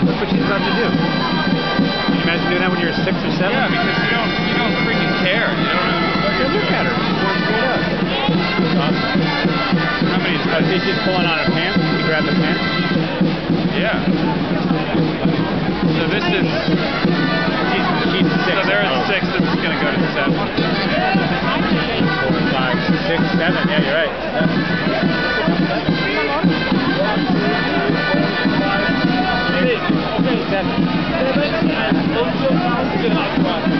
Look what she's about to do. Can you imagine doing that when you were 6 or 7? Yeah, because you don't freaking care. You don't know what you're Look doing. at her. She's going straight up. That's awesome. How many? Oh, see, she's pulling on her pants. She grabbed the pants. Yeah. So this is. She's 6. So there is 6. This is going to go to 7. 4, 5, 6, 7. Yeah, you're right. Yeah. 7.